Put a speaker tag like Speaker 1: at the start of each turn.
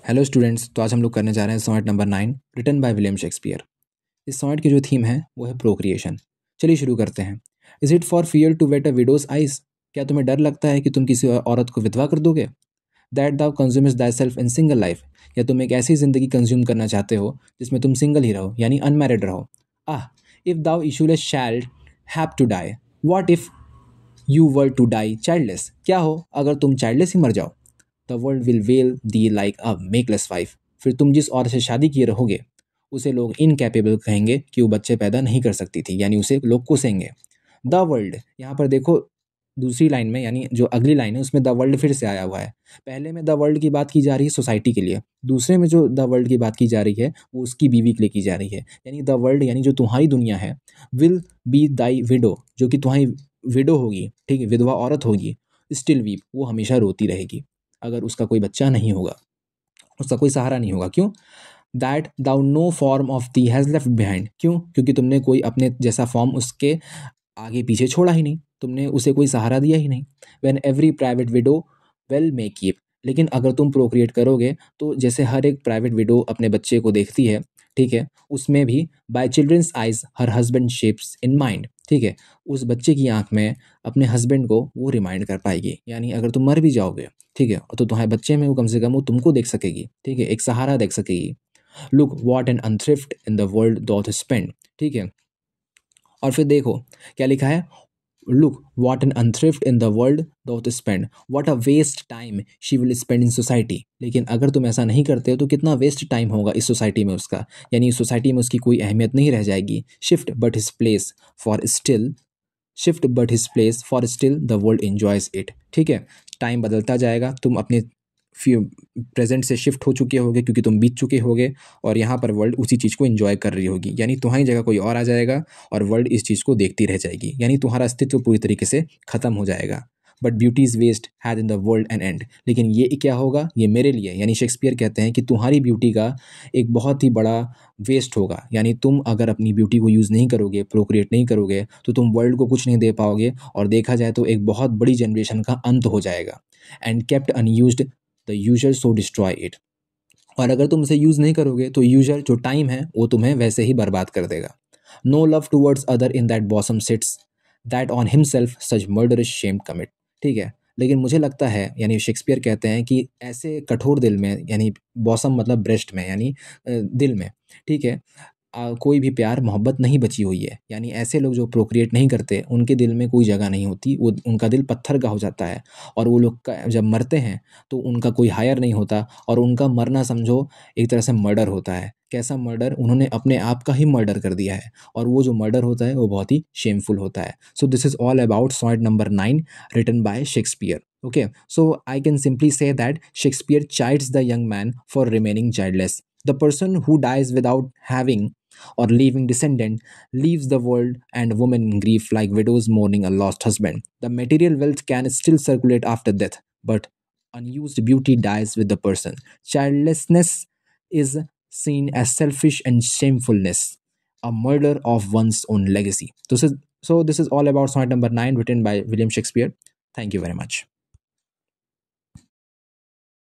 Speaker 1: Hello students, तो आज हम लोग करने जा रहे हैं sonnet number 9 written by William Shakespeare. इस सोनेट की जो थीम है वो है प्रोक्रिएशन। चलिए शुरू करते हैं। Is it for fear to wet a widow's eyes? क्या तुम्हें डर लगता है कि तुम किसी औरत को विधवा कर दोगे? That thou consumes thy self in single life? या तुम एक ऐसी जिंदगी कंज्यूम करना चाहते हो जिसमें तुम सिंगल ही रहो, यानी अनमैरिड रहो? Ah, if thou issueless shall have to die, what if you were to die childless? क्या हो अगर तुम चाइल्डलेस ही मर जाओ? The world will wail thee like a makeless wife. फिर तुम जिस औरत से शादी किए रहोगे उसे लोग इनकैपेबल कहेंगे कि वो बच्चे पैदा नहीं कर सकती थी, यानी उसे लोग कोसेंगे। द वर्ल्ड, यहाँ पर देखो दूसरी लाइन में, यानी जो अगली लाइन है उसमें द वर्ल्ड फिर से आया हुआ है। पहले में द वर्ल्ड की बात की जा रही है सोसाइटी के लिए, दूसरे में जो द वर्ल्ड की बात की जा रही है वो उसकी बीवी के लिए की जा रही है। यानी द वर्ल्ड यानी जो तुम्हारी दुनिया है, विल बी दाई विडो, जो कि तुम्हारी विडो होगी, ठीक है, विधवा औरत होगी। स्टिल वीप, वो हमेशा रोती रहेगी अगर उसका कोई बच्चा नहीं होगा, उसका कोई सहारा नहीं होगा। क्यों? That thou no form of thee has left behind. क्यों? क्योंकि तुमने कोई अपने जैसा फॉर्म उसके आगे पीछे छोड़ा ही नहीं, तुमने उसे कोई सहारा दिया ही नहीं। When every private window well may keep, लेकिन अगर तुम प्रोक्रिएट करोगे तो जैसे हर एक प्राइवेट विडो अपने बच्चे को देखती है, ठीक है, उसमें भी by children's eyes her husband shapes in mind, ठीक है, उस बच्चे की आंख में अपने हस्बैंड को वो रिमाइंड कर पाएगी। यानी अगर तुम मर भी जाओगे, ठीक है, तो तुम्हारे बच्चे में वो कम से कम वो तुमको देख सकेगी, ठीक है, एक सहारा देख सकेगी। Look what an unthrift in the world doth spend, ठीक है। और फिर देखो क्या लिखा है, look what an unthrift in the world doth spend, what a waste time she will spend in society. लेकिन अगर तुम ऐसा नहीं करते हो तो कितना वेस्ट टाइम होगा इस सोसाइटी में उसका, यानी इस सोसाइटी में उसकी कोई अहमियत नहीं रह जाएगी। Shift but his place for still, shift but his place for still the world enjoys it, ठीक है। टाइम बदलता जाएगा, तुम अपने प्रेजेंट से शिफ्ट हो चुके होगे क्योंकि तुम बीत चुके होगे, और यहाँ पर वर्ल्ड उसी चीज़ को एंजॉय कर रही होगी, यानी तुम्हारी जगह कोई और आ जाएगा और वर्ल्ड इस चीज़ को देखती रह जाएगी, यानी तुम्हारा अस्तित्व पूरी तरीके से खत्म हो जाएगा। But beauty's waste has in the world an end, लेकिन ये क्या होगा, ये मेरे लिए, यानी शेक्सपियर कहते हैं कि तुम्हारी ब्यूटी का एक बहुत ही बड़ा वेस्ट होगा। यानी तुम अगर अपनी ब्यूटी को यूज़ नहीं करोगे, प्रोक्रिएट नहीं करोगे, तो तुम वर्ल्ड को कुछ नहीं दे पाओगे, और देखा जाए तो एक बहुत बड़ी जनरेशन का अंत हो जाएगा। And kept unused the user so destroy it, और अगर तुम इसे यूज़ नहीं करोगे तो यूजर जो टाइम है वो तुम्हें वैसे ही बर्बाद कर देगा। No love towards other in that bosom sits, that on himself such murderous shame commit, ठीक है। लेकिन मुझे लगता है, यानी शेक्सपियर कहते हैं कि ऐसे कठोर दिल में, यानी बॉसम मतलब ब्रेस्ट में, यानी दिल में, ठीक है, कोई भी प्यार मोहब्बत नहीं बची हुई है। यानी ऐसे लोग जो प्रोक्रिएट नहीं करते उनके दिल में कोई जगह नहीं होती, वो उनका दिल पत्थर का हो जाता है, और वो लोग जब मरते हैं तो उनका कोई हायर नहीं होता, और उनका मरना समझो एक तरह से मर्डर होता है। कैसा मर्डर? उन्होंने अपने आप का ही मर्डर कर दिया है, और वो जो मर्डर होता है वो बहुत ही शेमफुल होता है। So this is all about sonnet number 9 written by Shakespeare. Okay, so I can simply say that Shakespeare chides the young man for remaining childless. The person who dies without having or leaving descendant leaves the world and women in grief like widows mourning a lost husband. The material wealth can still circulate after death, but unused beauty dies with the person. Childlessness is seen as selfish and shamefulness, a murder of one's own legacy. So this is all about sonnet number 9 written by William Shakespeare. Thank you very much.